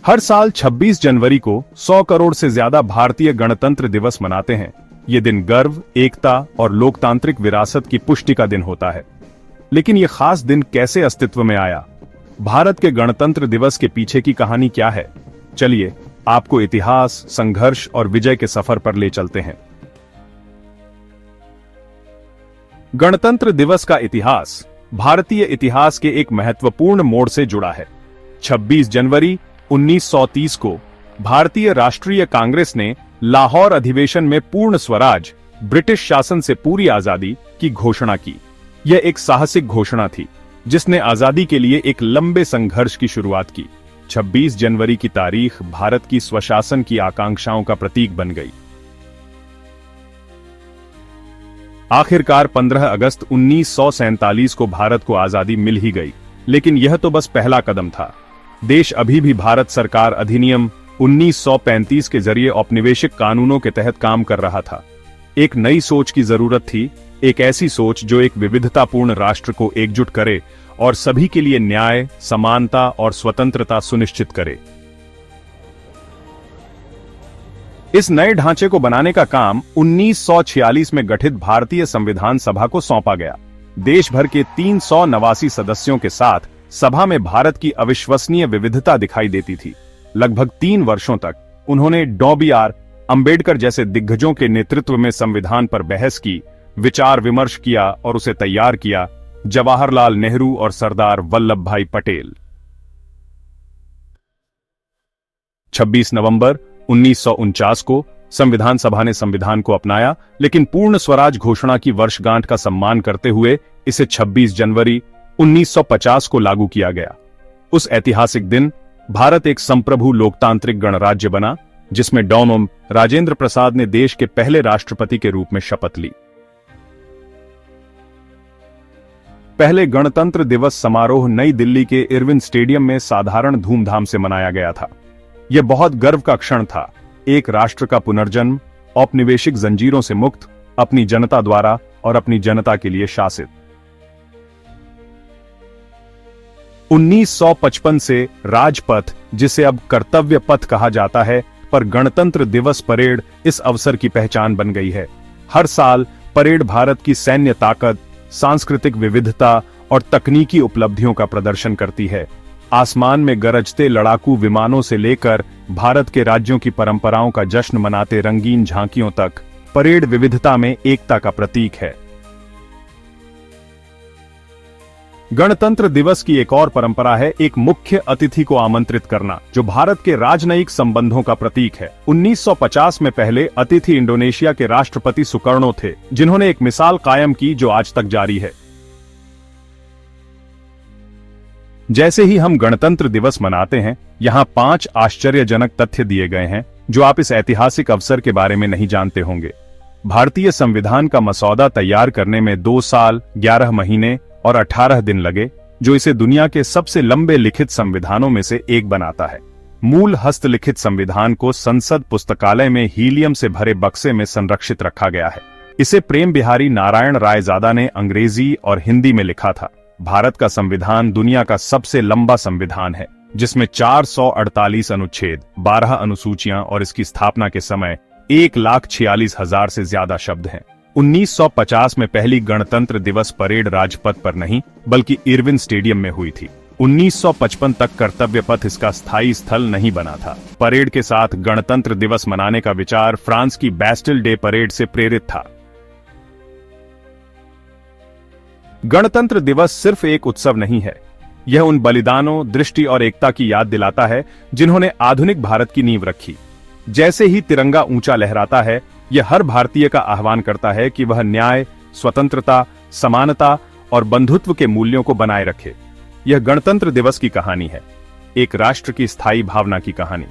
हर साल 26 जनवरी को 100 करोड़ से ज्यादा भारतीय गणतंत्र दिवस मनाते हैं। ये दिन गर्व, एकता और लोकतांत्रिक विरासत की पुष्टि का दिन होता है। लेकिन ये खास दिन कैसे अस्तित्व में आया? भारत के गणतंत्र दिवस के पीछे की कहानी क्या है? चलिए आपको इतिहास, संघर्ष और विजय के सफर पर ले चलते हैं। गणतंत्र दिवस का इतिहास भारतीय इतिहास के एक महत्वपूर्ण मोड़ से जुड़ा है। 26 जनवरी 1930 को भारतीय राष्ट्रीय कांग्रेस ने लाहौर अधिवेशन में पूर्ण स्वराज, ब्रिटिश शासन से पूरी आजादी की घोषणा की। यह एक साहसिक घोषणा थी जिसने आजादी के लिए एक लंबे संघर्ष की शुरुआत की। 26 जनवरी की तारीख भारत की स्वशासन की आकांक्षाओं का प्रतीक बन गई। आखिरकार 15 अगस्त 1947 को भारत को आजादी मिल ही गई। लेकिन यह तो बस पहला कदम था। देश अभी भी भारत सरकार अधिनियम 1935 के जरिए औपनिवेशिक कानूनों के तहत काम कर रहा था। एक नई सोच की जरूरत थी, एक ऐसी सोच जो एक विविधतापूर्ण राष्ट्र को एकजुट करे और सभी के लिए न्याय, समानता और स्वतंत्रता सुनिश्चित करे। इस नए ढांचे को बनाने का काम 1946 में गठित भारतीय संविधान सभा को सौंपा गया। देश भर के 389 सदस्यों के साथ सभा में भारत की अविश्वसनीय विविधता दिखाई देती थी। लगभग 3 वर्षों तक उन्होंने डॉ.बी.आर. अंबेडकर जैसे दिग्गजों के नेतृत्व में संविधान पर बहस की, विचार विमर्श किया और उसे तैयार किया। जवाहरलाल नेहरू और सरदार वल्लभ भाई पटेल। 26 नवंबर 1949 को संविधान सभा ने संविधान को अपनाया, लेकिन पूर्ण स्वराज घोषणा की वर्षगांठ का सम्मान करते हुए इसे 26 जनवरी 1950 को लागू किया गया। उस ऐतिहासिक दिन भारत एक संप्रभु लोकतांत्रिक गणराज्य बना, जिसमें डॉ. राजेंद्र प्रसाद ने देश के पहले राष्ट्रपति के रूप में शपथ ली। पहले गणतंत्र दिवस समारोह नई दिल्ली के इरविन स्टेडियम में साधारण धूमधाम से मनाया गया था। यह बहुत गर्व का क्षण था। एक राष्ट्र का पुनर्जन्म, औपनिवेशिक जंजीरों से मुक्त, अपनी जनता द्वारा और अपनी जनता के लिए शासित। 1955 से राजपथ, जिसे अब कर्तव्य पथ कहा जाता है, पर गणतंत्र दिवस परेड इस अवसर की पहचान बन गई है। हर साल परेड भारत की सैन्य ताकत, सांस्कृतिक विविधता और तकनीकी उपलब्धियों का प्रदर्शन करती है। आसमान में गरजते लड़ाकू विमानों से लेकर भारत के राज्यों की परंपराओं का जश्न मनाते रंगीन झांकियों तक, परेड विविधता में एकता का प्रतीक है। गणतंत्र दिवस की एक और परंपरा है एक मुख्य अतिथि को आमंत्रित करना, जो भारत के राजनयिक संबंधों का प्रतीक है। 1950 में पहले अतिथि इंडोनेशिया के राष्ट्रपति सुकर्णो थे, जिन्होंने एक मिसाल कायम की जो आज तक जारी है। जैसे ही हम गणतंत्र दिवस मनाते हैं, यहाँ 5 आश्चर्यजनक तथ्य दिए गए हैं जो आप इस ऐतिहासिक अवसर के बारे में नहीं जानते होंगे। भारतीय संविधान का मसौदा तैयार करने में 2 साल, 11 महीने और 18 दिन लगे, जो इसे दुनिया के सबसे लंबे लिखित संविधानों में से एक बनाता है। मूल हस्तलिखित संविधान को संसद पुस्तकालय में हीलियम से भरे बक्से में संरक्षित रखा गया है। इसे प्रेम बिहारी नारायण रायजादा ने अंग्रेजी और हिंदी में लिखा था। भारत का संविधान दुनिया का सबसे लंबा संविधान है, जिसमें 448 अनुच्छेद, 12 अनुसूचियां और इसकी स्थापना के समय 1,46,000 से ज्यादा शब्द हैं। 1950 में पहली गणतंत्र दिवस परेड राजपथ पर नहीं, बल्कि इरविन स्टेडियम में हुई थी। 1955 तक कर्तव्य पथ इसका स्थायी स्थल नहीं बना था। परेड के साथ गणतंत्र दिवस मनाने का विचार फ्रांस की बैस्टिल डे परेड से प्रेरित था। गणतंत्र दिवस सिर्फ एक उत्सव नहीं है, यह उन बलिदानों, दृष्टि और एकता की याद दिलाता है जिन्होंने आधुनिक भारत की नींव रखी। जैसे ही तिरंगा ऊंचा लहराता है, यह हर भारतीय का आह्वान करता है कि वह न्याय, स्वतंत्रता, समानता और बंधुत्व के मूल्यों को बनाए रखे। यह गणतंत्र दिवस की कहानी है, एक राष्ट्र की स्थायी भावना की कहानी।